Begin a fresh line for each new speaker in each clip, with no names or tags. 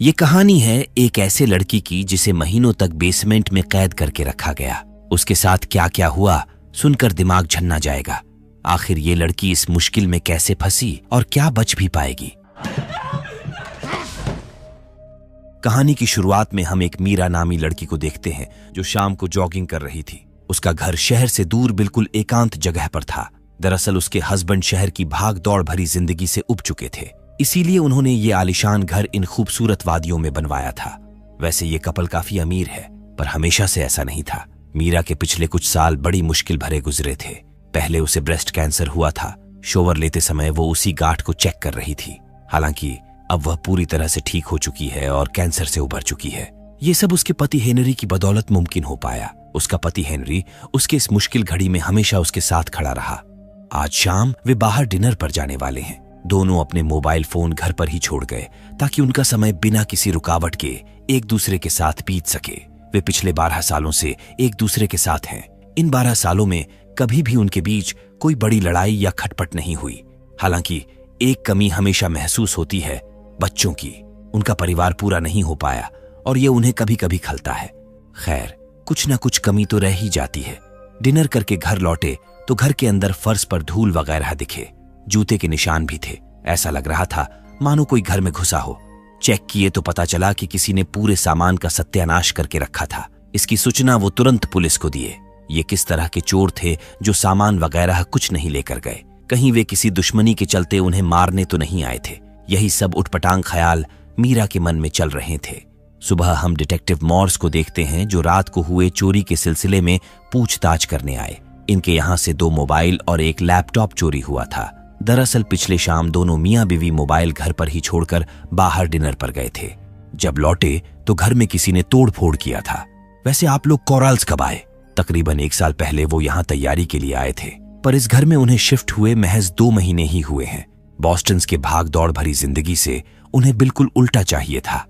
ये कहानी है एक ऐसे लड़की की जिसे महीनों तक बेसमेंट में कैद करके रखा गया। उसके साथ क्या क्या हुआ सुनकर दिमाग झन्ना जाएगा। आखिर ये लड़की इस मुश्किल में कैसे फंसी और क्या बच भी पाएगी। कहानी की शुरुआत में हम एक मीरा नामी लड़की को देखते हैं जो शाम को जॉगिंग कर रही थी। उसका घर शहर से दूर बिल्कुल एकांत जगह पर था। दरअसल उसके हस्बैंड शहर की भाग दौड़ भरी जिंदगी से उब चुके थे, इसीलिए उन्होंने ये आलीशान घर इन खूबसूरत वादियों में बनवाया था। वैसे ये कपल काफी अमीर है, पर हमेशा से ऐसा नहीं था। मीरा के पिछले कुछ साल बड़ी मुश्किल भरे गुजरे थे। पहले उसे ब्रेस्ट कैंसर हुआ था। शोवर लेते समय वो उसी गांठ को चेक कर रही थी। हालांकि अब वह पूरी तरह से ठीक हो चुकी है और कैंसर से उबर चुकी है। ये सब उसके पति हेनरी की बदौलत मुमकिन हो पाया। उसका पति हेनरी उसके इस मुश्किल घड़ी में हमेशा उसके साथ खड़ा रहा। आज शाम वे बाहर डिनर पर जाने वाले हैं। दोनों अपने मोबाइल फोन घर पर ही छोड़ गए ताकि उनका समय बिना किसी रुकावट के एक दूसरे के साथ बीत सके। वे पिछले 12 सालों से एक दूसरे के साथ हैं। इन 12 सालों में कभी भी उनके बीच कोई बड़ी लड़ाई या खटपट नहीं हुई। हालांकि एक कमी हमेशा महसूस होती है, बच्चों की। उनका परिवार पूरा नहीं हो पाया और ये उन्हें कभी कभी खलता है। खैर, कुछ ना कुछ कमी तो रह ही जाती है। डिनर करके घर लौटे तो घर के अंदर फर्श पर धूल वगैरह दिखे। जूते के निशान भी थे। ऐसा लग रहा था मानो कोई घर में घुसा हो। चेक किए तो पता चला कि किसी ने पूरे सामान का सत्यानाश करके रखा था। इसकी सूचना वो तुरंत पुलिस को दिए। ये किस तरह के चोर थे जो सामान वगैरह कुछ नहीं लेकर गए? कहीं वे किसी दुश्मनी के चलते उन्हें मारने तो नहीं आए थे? यही सब उटपटांग ख्याल मीरा के मन में चल रहे थे। सुबह हम डिटेक्टिव मॉर्स को देखते हैं जो रात को हुए चोरी के सिलसिले में पूछताछ करने आए। इनके यहाँ से 2 मोबाइल और एक लैपटॉप चोरी हुआ था। दरअसल पिछले शाम दोनों मियां बीवी मोबाइल घर पर ही छोड़कर बाहर डिनर पर गए थे। जब लौटे तो घर में किसी ने तोड़ फोड़ किया था। वैसे आप लोग कोरल्स कब आए? तकरीबन 1 साल पहले वो यहाँ तैयारी के लिए आए थे, पर इस घर में उन्हें शिफ्ट हुए महज 2 महीने ही हुए हैं। बॉस्टन के भाग दौड़ भरी जिंदगी से उन्हें बिल्कुल उल्टा चाहिए था।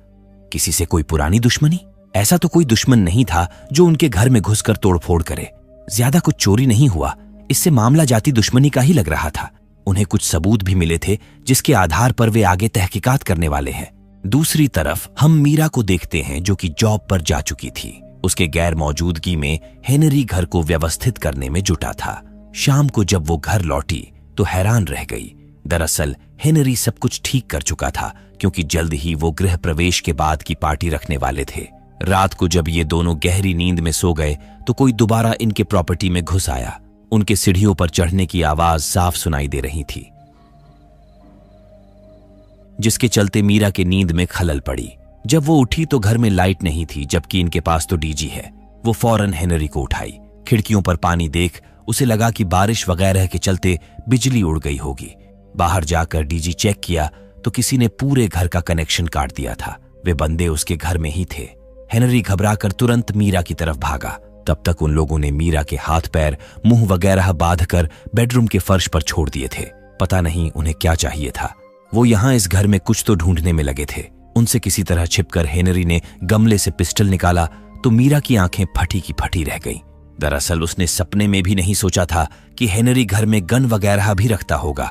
किसी से कोई पुरानी दुश्मनी? ऐसा तो कोई दुश्मन नहीं था जो उनके घर में घुसकर तोड़फोड़ करे। ज्यादा कुछ चोरी नहीं हुआ। इससे मामला जाती दुश्मनी का ही लग रहा था। उन्हें कुछ सबूत भी मिले थे जिसके आधार पर वे आगे तहकीकात करने वाले हैं। दूसरी तरफ हम मीरा को देखते हैं जो कि जॉब पर जा चुकी थी। उसके गैर मौजूदगी में हेनरी घर को व्यवस्थित करने में जुटा था। शाम को जब वो घर लौटी तो हैरान रह गई। दरअसल हेनरी सब कुछ ठीक कर चुका था क्योंकि जल्द ही वो गृह प्रवेश के बाद की पार्टी रखने वाले थे। रात को जब ये दोनों गहरी नींद में सो गए तो कोई दोबारा इनके प्रॉपर्टी में घुस आया। उनके सीढ़ियों पर चढ़ने की आवाज साफ सुनाई दे रही थी, जिसके चलते मीरा के नींद में खलल पड़ी। जब वो उठी तो घर में लाइट नहीं थी, जबकि इनके पास तो डीजी है। वो फौरन हेनरी को उठाई। खिड़कियों पर पानी देख उसे लगा कि बारिश वगैरह के चलते बिजली उड़ गई होगी। बाहर जाकर डीजी चेक किया तो किसी ने पूरे घर का कनेक्शन काट दिया था। वे बंदे उसके घर में ही थे। हेनरी घबराकर तुरंत मीरा की तरफ भागा। तब तक उन लोगों ने मीरा के हाथ पैर मुंह वगैरह बांधकर बेडरूम के फर्श पर छोड़ दिए थे। पता नहीं उन्हें क्या चाहिए था। वो यहाँ इस घर में कुछ तो ढूंढने में लगे थे। उनसे किसी तरह छिपकर हेनरी ने गमले से पिस्टल निकाला तो मीरा की आंखें फटी की फटी रह गईं। दरअसल उसने सपने में भी नहीं सोचा था कि हेनरी घर में गन वगैरह भी रखता होगा।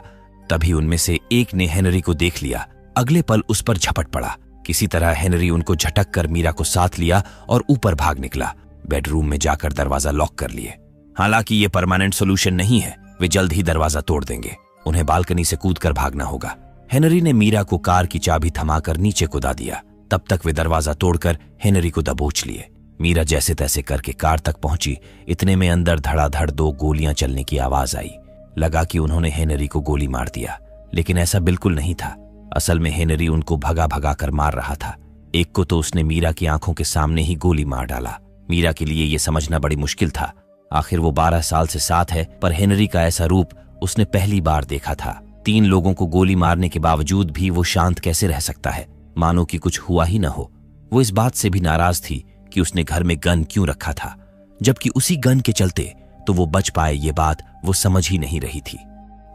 तभी उनमें से एक ने हेनरी को देख लिया। अगले पल उस पर झपट पड़ा। किसी तरह हेनरी उनको झटक कर मीरा को साथ लिया और ऊपर भाग निकला। बेडरूम में जाकर दरवाजा लॉक कर लिए। हालांकि ये परमानेंट सोल्यूशन नहीं है। वे जल्द ही दरवाजा तोड़ देंगे। उन्हें बालकनी से कूदकर भागना होगा। हेनरी ने मीरा को कार की चाबी थमाकर नीचे कुदा दिया। तब तक वे दरवाजा तोड़कर हेनरी को दबोच लिए। मीरा जैसे तैसे करके कार तक पहुंची। इतने में अंदर धड़ाधड़ 2 गोलियां चलने की आवाज आई। लगा कि उन्होंने हेनरी को गोली मार दिया, लेकिन ऐसा बिल्कुल नहीं था। असल में हेनरी उनको भगा भगा कर मार रहा था। एक को तो उसने मीरा की आंखों के सामने ही गोली मार डाला। मीरा के लिए यह समझना बड़ी मुश्किल था। आखिर वो 12 साल से साथ है, पर हेनरी का ऐसा रूप उसने पहली बार देखा था। 3 लोगों को गोली मारने के बावजूद भी वो शांत कैसे रह सकता है, मानो कि कुछ हुआ ही न हो। वो इस बात से भी नाराज थी कि उसने घर में गन क्यों रखा था, जबकि उसी गन के चलते तो वो बच पाए, ये बात वो समझ ही नहीं रही थी।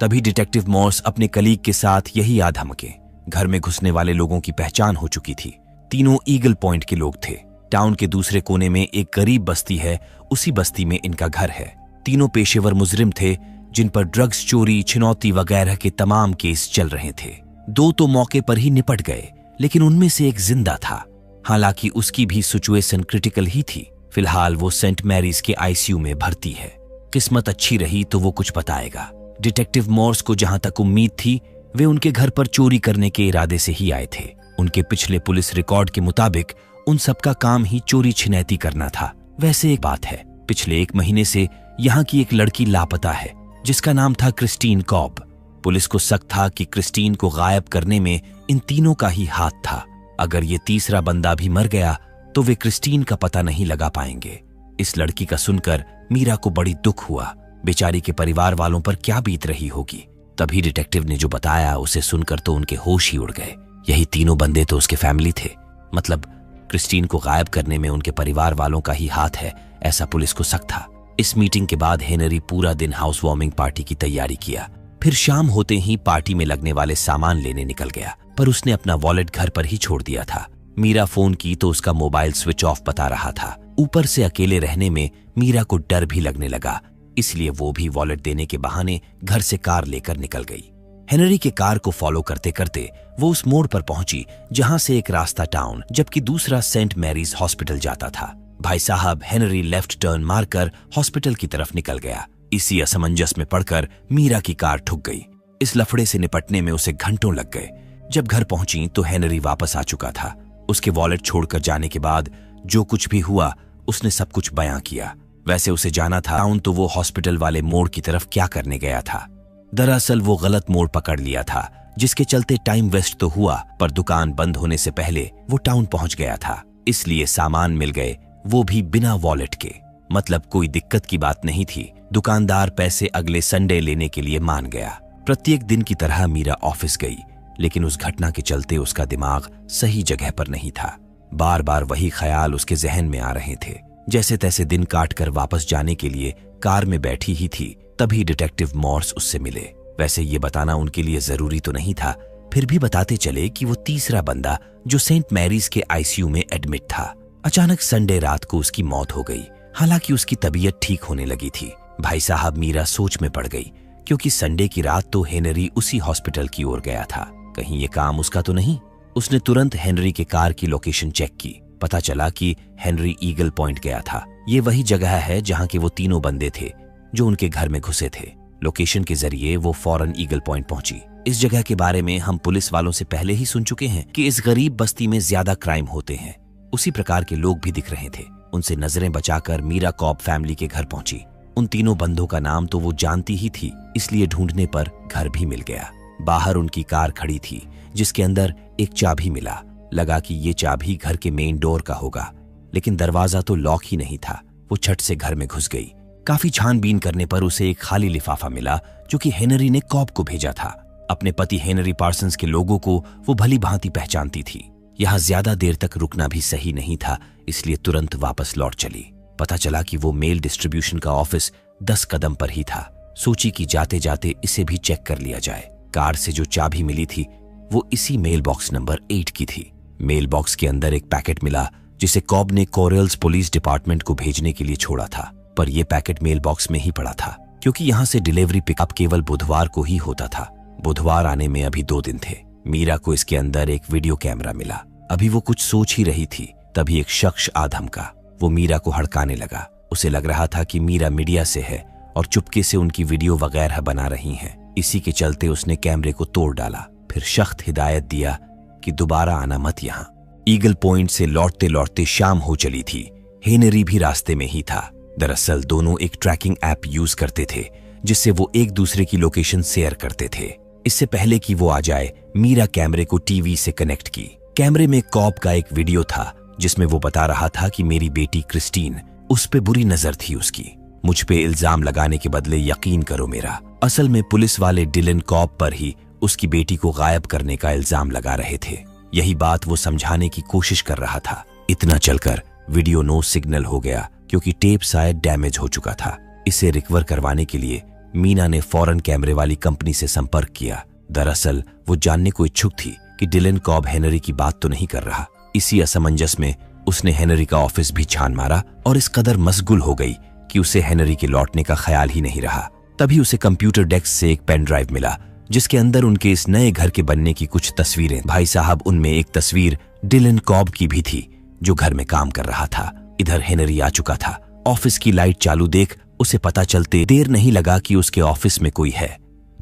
तभी डिटेक्टिव मॉर्स अपने कलीग के साथ यही आ धमके। घर में घुसने वाले लोगों की पहचान हो चुकी थी। तीनों ईगल पॉइंट के लोग थे। टाउन के दूसरे कोने में एक गरीब बस्ती है, उसी बस्ती में इनका घर है। तीनों पेशेवर मुजरिम थे जिन पर ड्रग्स चोरी, छिनौती वगैरह के तमाम केस चल रहे थे। 2 तो मौके पर ही निपट गए, लेकिन उनमें से एक जिंदा था। हालांकि उसकी भी सिचुएशन क्रिटिकल ही थी। फिलहाल वो सेंट मैरीज के आईसीयू में भर्ती है। किस्मत अच्छी रही तो वो कुछ बताएगा। डिटेक्टिव मॉर्स को जहां तक उम्मीद थी, वे उनके घर पर चोरी करने के इरादे से ही आए थे। उनके पिछले पुलिस रिकॉर्ड के मुताबिक उन सबका काम ही चोरी छिनैती करना था। वैसे एक बात है, पिछले 1 महीने से यहाँ की एक लड़की लापता है जिसका नाम था क्रिस्टीन कॉब। पुलिस को शक था कि क्रिस्टीन को गायब करने में इन तीनों का ही हाथ था। अगर ये तीसरा बंदा भी मर गया तो वे क्रिस्टीन का पता नहीं लगा पाएंगे। इस लड़की का सुनकर मीरा को बड़ी दुख हुआ। बेचारी के परिवार वालों पर क्या बीत रही होगी। तभी डिटेक्टिव ने जो बताया उसे सुनकर तो उनके होश ही उड़ गए। यही तीनों बंदे तो उसके फैमिली थे। मतलब क्रिस्टीन को गायब करने में उनके परिवार वालों का ही हाथ है, ऐसा पुलिस को शक था। इस मीटिंग के बाद हेनरी पूरा दिन हाउस वार्मिंग पार्टी की तैयारी किया। फिर शाम होते ही पार्टी में लगने वाले सामान लेने निकल गया, पर उसने अपना वॉलेट घर पर ही छोड़ दिया था। मीरा फोन की तो उसका मोबाइल स्विच ऑफ बता रहा था। ऊपर से अकेले रहने में मीरा को डर भी लगने लगा, इसलिए वो भी वॉलेट देने के बहाने घर से कार लेकर निकल गई। हेनरी के कार को फॉलो करते करते वो उस मोड़ पर पहुंची जहां से एक रास्ता टाउन जबकि दूसरा सेंट मैरीज हॉस्पिटल जाता था। भाई साहब, हेनरी लेफ्ट टर्न मारकर हॉस्पिटल की तरफ निकल गया। इसी असमंजस में पड़कर मीरा की कार ठुक गई। इस लफड़े से निपटने में उसे घंटों लग गए। जब घर पहुंची तो हेनरी वापस आ चुका था। उसके वॉलेट छोड़कर जाने के बाद जो कुछ भी हुआ उसने सब कुछ बयां किया। वैसे उसे जाना था टाउन, तो वो हॉस्पिटल वाले मोड़ की तरफ क्या करने गया था। दरअसल वो गलत मोड़ पकड़ लिया था, जिसके चलते टाइम वेस्ट तो हुआ, पर दुकान बंद होने से पहले वो टाउन पहुंच गया था। इसलिए सामान मिल गए, वो भी बिना वॉलेट के। मतलब कोई दिक्कत की बात नहीं थी। दुकानदार पैसे अगले संडे लेने के लिए मान गया। प्रत्येक दिन की तरह मीरा ऑफिस गई, लेकिन उस घटना के चलते उसका दिमाग सही जगह पर नहीं था। बार बार वही ख्याल उसके जहन में आ रहे थे। जैसे तैसे दिन काट कर वापस जाने के लिए कार में बैठी ही थी, तभी डिटेक्टिव मॉर्स उससे मिले। वैसे ये बताना उनके लिए जरूरी तो नहीं था, फिर भी बताते चले कि वो तीसरा बंदा जो सेंट मैरीज के आईसीयू में एडमिट था, अचानक संडे रात को उसकी मौत हो गई। हालांकि उसकी तबीयत ठीक होने लगी थी। भाई साहब, मीरा सोच में पड़ गई, क्योंकि संडे की रात तो हेनरी उसी हॉस्पिटल की ओर गया था। कहीं ये काम उसका तो नहीं। उसने तुरंत हेनरी के कार की लोकेशन चेक की। पता चला कि हेनरी ईगल पॉइंट गया था। ये वही जगह है जहां के वो तीनों बंदे थे जो उनके घर में घुसे थे। लोकेशन के जरिए वो फौरन ईगल पॉइंट पहुंची। इस जगह के बारे में हम पुलिस वालों से पहले ही सुन चुके हैं कि इस गरीब बस्ती में ज्यादा क्राइम होते हैं। उसी प्रकार के लोग भी दिख रहे थे। उनसे नजरें बचाकर मीरा कॉब फैमिली के घर पहुंची। उन तीनों बंदों का नाम तो वो जानती ही थी, इसलिए ढूंढने पर घर भी मिल गया। बाहर उनकी कार खड़ी थी, जिसके अंदर एक चाबी मिला। लगा कि ये चाबी घर के मेन डोर का होगा, लेकिन दरवाजा तो लॉक ही नहीं था। वो झट से घर में घुस गई। काफी छानबीन करने पर उसे एक खाली लिफाफा मिला, जो कि हेनरी ने कॉब को भेजा था। अपने पति हेनरी पार्सन्स के लोगों को वो भली भांति पहचानती थी। यहाँ ज्यादा देर तक रुकना भी सही नहीं था, इसलिए तुरंत वापस लौट चली। पता चला कि वो मेल डिस्ट्रीब्यूशन का ऑफिस 10 कदम पर ही था। सोची कि जाते जाते इसे भी चेक कर लिया जाए। कार से जो चाबी मिली थी वो इसी मेल बॉक्स नंबर 8 की थी। मेल बॉक्स के अंदर एक पैकेट मिला, जिसे कॉब ने कोरल्स पुलिस डिपार्टमेंट को भेजने के लिए छोड़ा था। पर यह पैकेट मेल बॉक्स में ही पड़ा था, क्योंकि यहाँ से डिलीवरी पिकअप केवल बुधवार को ही होता था। बुधवार आने में अभी 2 दिन थे। मीरा को इसके अंदर एक वीडियो कैमरा मिला। अभी वो कुछ सोच ही रही थी, तभी एक शख्स आ धमका। वो मीरा को हड़काने लगा। उसे लग रहा था कि मीरा मीडिया से है और चुपके से उनकी वीडियो वगैरह बना रही हैं। इसी के चलते उसने कैमरे को तोड़ डाला। फिर सख्त हिदायत दिया कि दोबारा आना मत यहाँ। ईगल पॉइंट से लौटते लौटते शाम हो चली थी। हेनरी भी रास्ते में ही था। दरअसल दोनों एक ट्रैकिंग ऐप यूज करते थे, जिससे वो एक दूसरे की लोकेशन शेयर करते थे। इससे पहले कि वो आ जाए, मीरा कैमरे को टीवी से कनेक्ट की। कैमरे में कॉब का एक वीडियो था, जिसमें वो बता रहा था कि मेरी बेटी क्रिस्टीन, उस पे बुरी नजर थी उसकी। मुझ पे इल्जाम लगाने के बदले यकीन करो मेरा। असल में पुलिस वाले डिलन कॉब पर ही उसकी बेटी को गायब करने का इल्जाम लगा रहे थे। यही बात वो समझाने की कोशिश कर रहा था। इतना चलकर वीडियो नो सिग्नल हो गया, क्योंकि टेप शायद डैमेज हो चुका था। इसे रिकवर करवाने के लिए मीना ने फौरन कैमरे वाली कंपनी से संपर्क किया। दरअसल वो जानने को इच्छुक थी कि डिलन कॉब हेनरी की बात तो नहीं कर रहा। इसी असमंजस में उसने हेनरी का ऑफिस भी छान मारा और इस कदर मशगूल हो गई कि उसे हेनरी के लौटने का ख्याल ही नहीं रहा। तभी उसे कंप्यूटर डेस्क से एक पेन ड्राइव मिला, जिसके अंदर उनके इस नए घर के बनने की कुछ तस्वीरें। भाई साहब, उनमें एक तस्वीर डिलन कॉब की भी थी जो घर में काम कर रहा था। इधर हेनरी आ चुका था। ऑफिस की लाइट चालू देख उसे पता चलते देर नहीं लगा कि उसके ऑफिस में कोई है।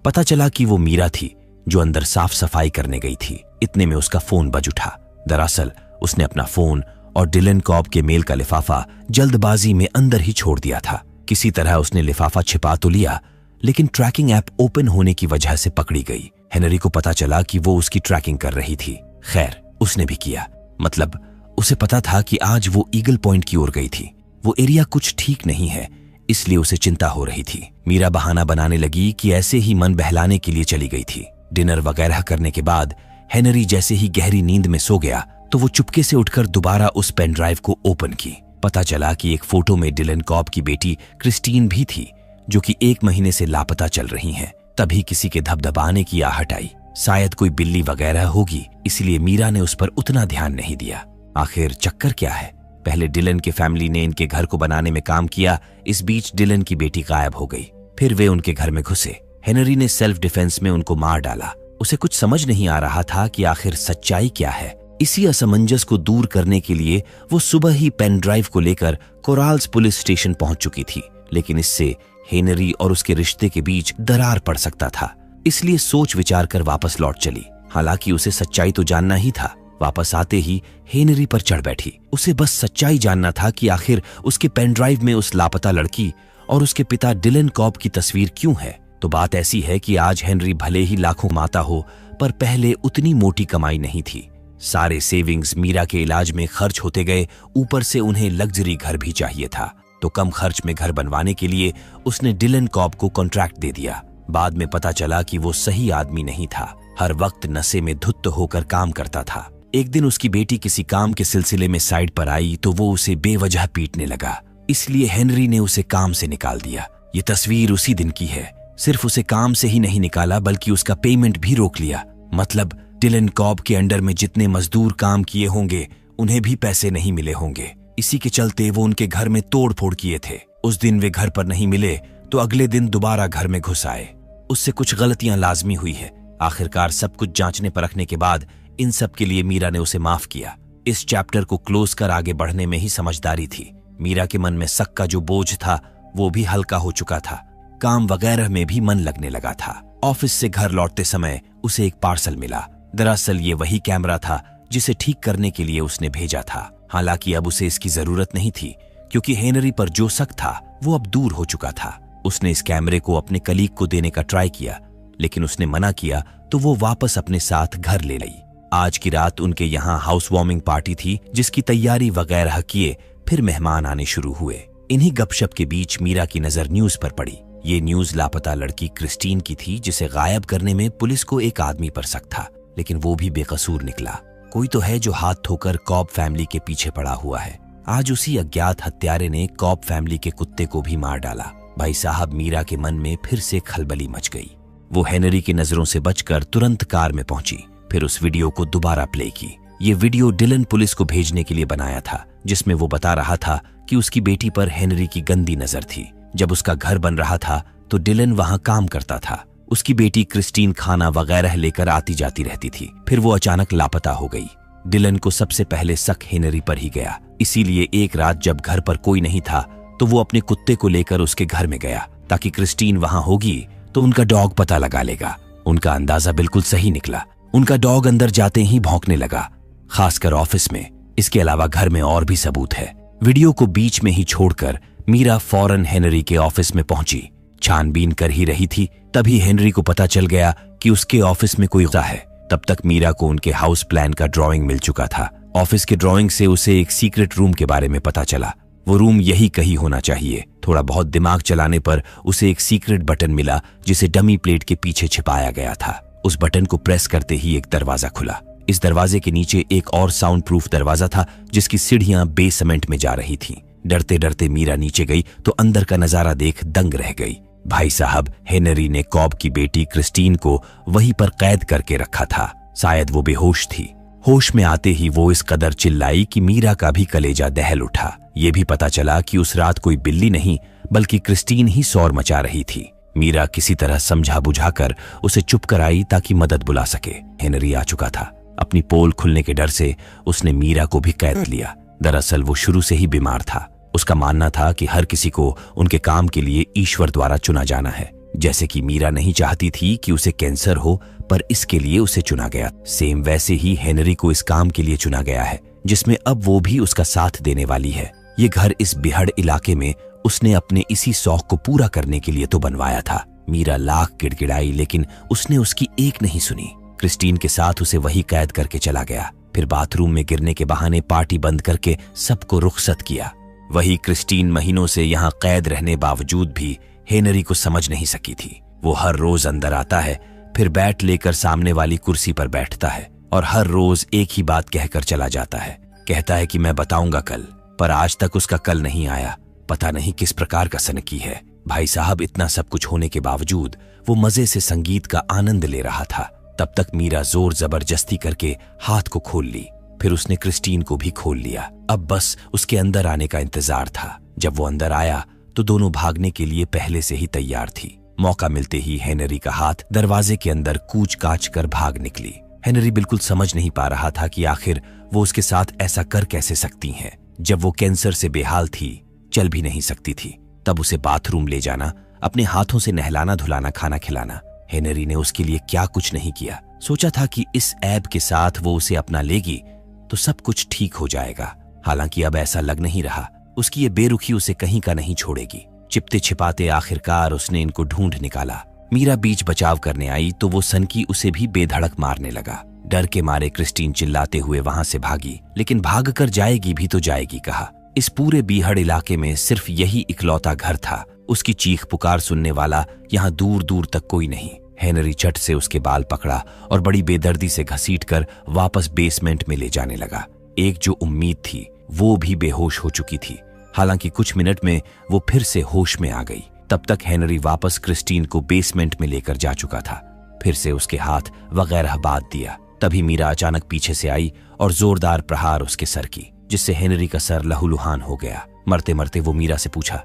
पता चला कि वो मीरा थी जो अंदर साफ सफाई करने गई थी। इतने में उसका फोन बज उठा। दरअसल उसने अपना फोन और डिलन कॉब के मेल का लिफाफा जल्दबाजी में अंदर ही छोड़ दिया था। किसी तरह उसने लिफाफा छिपा तो लिया, लेकिन ट्रैकिंग ऐप ओपन होने की वजह से पकड़ी गई। हेनरी को पता चला कि वो उसकी ट्रैकिंग कर रही थी। खैर, उसने भी किया। मतलब उसे पता था कि आज वो ईगल पॉइंट की ओर गई थी। वो एरिया कुछ ठीक नहीं है, इसलिए उसे चिंता हो रही थी। मीरा बहाना बनाने लगी कि ऐसे ही मन बहलाने के लिए चली गई थी। डिनर वगैरह करने के बाद हेनरी जैसे ही गहरी नींद में सो गया तो वो चुपके से उठकर दोबारा उस पेन ड्राइव को ओपन की। पता चला कि एक फोटो में डिलन कॉब की बेटी क्रिस्टीन भी थी, जो कि 1 महीने से लापता चल रही हैं। तभी किसी के धबधबाने की आहट आई। शायद कोई बिल्ली वगैरह होगी, इसलिए मीरा ने उस पर उतना ध्यान नहीं दिया। आखिर चक्कर क्या है? पहले डिलन के फैमिली ने इनके घर को बनाने में काम किया। इस बीच डिलन की बेटी गायब हो गई। फिर वे उनके घर में घुसे। हेनरी ने सेल्फ डिफेंस में उनको मार डाला। उसे कुछ समझ नहीं आ रहा था कि आखिर सच्चाई क्या है। इसी असमंजस को दूर करने के लिए वो सुबह ही पेन ड्राइव को लेकर कोराल्स पुलिस स्टेशन पहुंच चुकी थी, लेकिन इससे हेनरी और उसके रिश्ते के बीच दरार पड़ सकता था। इसलिए सोच विचार कर वापस लौट चली। हालांकि उसे सच्चाई तो जानना ही था। वापस आते ही हेनरी पर चढ़ बैठी। उसे बस सच्चाई जानना था कि आखिर उसके पेन ड्राइव में उस लापता लड़की और उसके पिता डिलन कॉब की तस्वीर क्यों है। तो बात ऐसी है कि आज हेनरी भले ही लाखों कमाता हो, पर पहले उतनी मोटी कमाई नहीं थी। सारे सेविंग्स मीरा के इलाज में खर्च होते गए। ऊपर से उन्हें लग्जरी घर भी चाहिए था, तो कम खर्च में घर बनवाने के लिए उसने डिलन कॉब को कॉन्ट्रैक्ट दे दिया। बाद में पता चला कि वो सही आदमी नहीं था। हर वक्त नशे में धुत होकर काम करता था। एक दिन उसकी बेटी किसी काम के सिलसिले में साइड पर आई तो वो उसे बेवजह पीटने लगा। इसलिए हेनरी ने उसे काम से निकाल दिया। ये तस्वीर उसी दिन की है। सिर्फ उसे काम से ही नहीं निकाला, बल्कि उसका पेमेंट भी रोक लिया। मतलब डिलन कॉब के अंडर में जितने मजदूर काम किए होंगे उन्हें भी पैसे नहीं मिले होंगे। इसी के चलते वो उनके घर में तोड़ फोड़ किए थे। उस दिन वे घर पर नहीं मिले तो अगले दिन दोबारा घर में घुस आए। उससे कुछ गलतियां लाजमी हुई है। आखिरकार सब कुछ जांचने परखने के बाद इन सब के लिए मीरा ने उसे माफ किया। इस चैप्टर को क्लोज कर आगे बढ़ने में ही समझदारी थी। मीरा के मन में शक का जो बोझ था वो भी हल्का हो चुका था। काम वगैरह में भी मन लगने लगा था। ऑफिस से घर लौटते समय उसे एक पार्सल मिला। दरअसल ये वही कैमरा था जिसे ठीक करने के लिए उसने भेजा था। हालांकि अब उसे इसकी जरूरत नहीं थी, क्योंकि हेनरी पर जो शक था वो अब दूर हो चुका था। उसने इस कैमरे को अपने कलीग को देने का ट्राई किया, लेकिन उसने मना किया तो वो वापस अपने साथ घर ले ली। आज की रात उनके यहाँ हाउस वार्मिंग पार्टी थी, जिसकी तैयारी वगैरह किए फिर मेहमान आने शुरू हुए। इन्हीं गपशप के बीच मीरा की नजर न्यूज पर पड़ी। ये न्यूज लापता लड़की क्रिस्टीन की थी, जिसे गायब करने में पुलिस को एक आदमी पर शक था, लेकिन वो भी बेकसूर निकला। कोई तो है जो हाथ धोकर कॉब फैमिली के पीछे पड़ा हुआ है। आज उसी अज्ञात हत्यारे ने कॉब फैमिली के कुत्ते को भी मार डाला। भाई साहब, मीरा के मन में फिर से खलबली मच गई। वो हेनरी की नजरों से बचकर तुरंत कार में पहुंची। फिर उस वीडियो को दोबारा प्ले की। ये वीडियो डिलन पुलिस को भेजने के लिए बनाया था, जिसमें वो बता रहा था कि उसकी बेटी पर हेनरी की गंदी नजर थी। जब उसका घर बन रहा था तो डिलन वहां काम करता था। उसकी बेटी क्रिस्टीन खाना वगैरह लेकर आती जाती रहती थी। फिर वो अचानक लापता हो गई। डिलन को सबसे पहले शक हेनरी पर ही गया। इसीलिए एक रात जब घर पर कोई नहीं था तो वो अपने कुत्ते को लेकर उसके घर में गया, ताकि क्रिस्टीन वहां होगी तो उनका डॉग पता लगा लेगा। उनका अंदाजा बिल्कुल सही निकला। उनका डॉग अंदर जाते ही भौंकने लगा, खासकर ऑफिस में। इसके अलावा घर में और भी सबूत है। वीडियो को बीच में ही छोड़कर मीरा फौरन हेनरी के ऑफिस में पहुंची। छानबीन कर ही रही थी, तभी हेनरी को पता चल गया कि उसके ऑफिस में कोई है। तब तक मीरा को उनके हाउस प्लान का ड्राइंग मिल चुका था। ऑफिस के ड्राइंग से उसे एक सीक्रेट रूम के बारे में पता चला। वो रूम यही कहीं होना चाहिए। थोड़ा बहुत दिमाग चलाने पर उसे एक सीक्रेट बटन मिला, जिसे डमी प्लेट के पीछे छिपाया गया था। उस बटन को प्रेस करते ही एक दरवाजा खुला। इस दरवाजे के नीचे एक और साउंड प्रूफ दरवाजा था, जिसकी सीढ़ियां बेसमेंट में जा रही थीं। डरते डरते मीरा नीचे गई तो अंदर का नजारा देख दंग रह गई। भाई साहब, हेनरी ने कॉब की बेटी क्रिस्टीन को वहीं पर कैद करके रखा था। शायद वो बेहोश थी। होश में आते ही वो इस कदर चिल्लाई कि मीरा का भी कलेजा दहल उठा। ये भी पता चला कि उस रात कोई बिल्ली नहीं, बल्कि क्रिस्टीन ही शोर मचा रही थी। मीरा किसी तरह समझा बुझाकर उसे चुप कराई ताकि मदद बुला सके। हेनरी आ चुका था। अपनी पोल खुलने के डर से उसने मीरा को भी कैद लिया। दरअसल वो शुरू से ही बीमार था। उसका मानना था कि हर किसी को उनके काम के लिए ईश्वर द्वारा चुना जाना है। जैसे कि मीरा नहीं चाहती थी कि उसे कैंसर हो, पर इसके लिए उसे चुना गया। सेम वैसे ही हेनरी को इस काम के लिए चुना गया है जिसमें अब वो भी उसका साथ देने वाली है। ये घर इस बिहड़ इलाके में उसने अपने इसी शौक को पूरा करने के लिए तो बनवाया था। मीरा लाख गिड़गिड़ाई लेकिन उसने उसकी एक नहीं सुनी। क्रिस्टीन के साथ उसे वही कैद करके चला गया। फिर बाथरूम में गिरने के बहाने पार्टी बंद करके सबको रुखसत किया। वही क्रिस्टीन महीनों से यहाँ कैद रहने बावजूद भी हेनरी को समझ नहीं सकी थी। वो हर रोज अंदर आता है, फिर बैट लेकर सामने वाली कुर्सी पर बैठता है और हर रोज एक ही बात कहकर चला जाता है। कहता है कि मैं बताऊंगा कल, पर आज तक उसका कल नहीं आया। पता नहीं किस प्रकार का सनकी है। भाई साहब, इतना सब कुछ होने के बावजूद वो मजे से संगीत का आनंद ले रहा था। तब तक मीरा जोर जबरदस्ती करके हाथ को खोल ली। फिर उसने क्रिस्टीन को भी खोल लिया। अब बस उसके अंदर आने का इंतजार था। जब वो अंदर आया तो दोनों भागने के लिए पहले से ही तैयार थी। मौका मिलते ही हेनरी का हाथ दरवाजे के अंदर कूच काच कर भाग निकली। हेनरी बिल्कुल समझ नहीं पा रहा था कि आखिर वो उसके साथ ऐसा कर कैसे सकती हैं। जब वो कैंसर से बेहाल थी, चल भी नहीं सकती थी, तब उसे बाथरूम ले जाना, अपने हाथों से नहलाना धुलाना, खाना खिलाना, हेनरी ने उसके लिए क्या कुछ नहीं किया। सोचा था कि इस ऐब के साथ वो उसे अपना लेगी तो सब कुछ ठीक हो जाएगा। हालांकि अब ऐसा लग नहीं रहा। उसकी ये बेरुखी उसे कहीं का नहीं छोड़ेगी। चिपते छिपाते आखिरकार उसने इनको ढूंढ निकाला। मीरा बीच बचाव करने आई तो वो सनकी उसे भी बेधड़क मारने लगा। डर के मारे क्रिस्टीन चिल्लाते हुए वहां से भागी, लेकिन भागकर जाएगी भी तो जाएगी कहाँ। इस पूरे बीहड़ इलाके में सिर्फ यही इकलौता घर था। उसकी चीख पुकार सुनने वाला यहाँ दूर दूर तक कोई नहीं। हेनरी झट से उसके बाल पकड़ा और बड़ी बेदर्दी से घसीटकर वापस बेसमेंट में ले जाने लगा। एक जो उम्मीद थी वो भी बेहोश हो चुकी थी। हालांकि कुछ मिनट में वो फिर से होश में आ गई। तब तक हेनरी वापस क्रिस्टीन को बेसमेंट में लेकर जा चुका था। फिर से उसके हाथ वगैरह बांध दिया। तभी मीरा अचानक पीछे से आई और जोरदार प्रहार उसके सर की, जिससे हेनरी का सर लहूलुहान हो गया। मरते मरते वो मीरा से पूछा।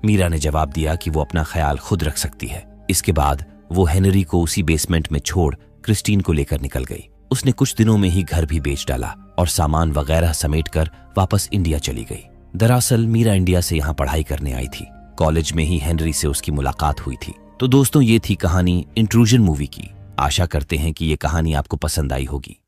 मीरा ने जवाब दिया कि वो अपना ख्याल खुद रख सकती है। इसके बाद वो हेनरी को उसी बेसमेंट में छोड़ क्रिस्टीन को लेकर निकल गई। उसने कुछ दिनों में ही घर भी बेच डाला और सामान वगैरह समेटकर वापस इंडिया चली गई। दरअसल मीरा इंडिया से यहाँ पढ़ाई करने आई थी। कॉलेज में ही हेनरी से उसकी मुलाकात हुई थी। तो दोस्तों, ये थी कहानी इंट्रूजन मूवी की। आशा करते हैं कि ये कहानी आपको पसंद आई होगी।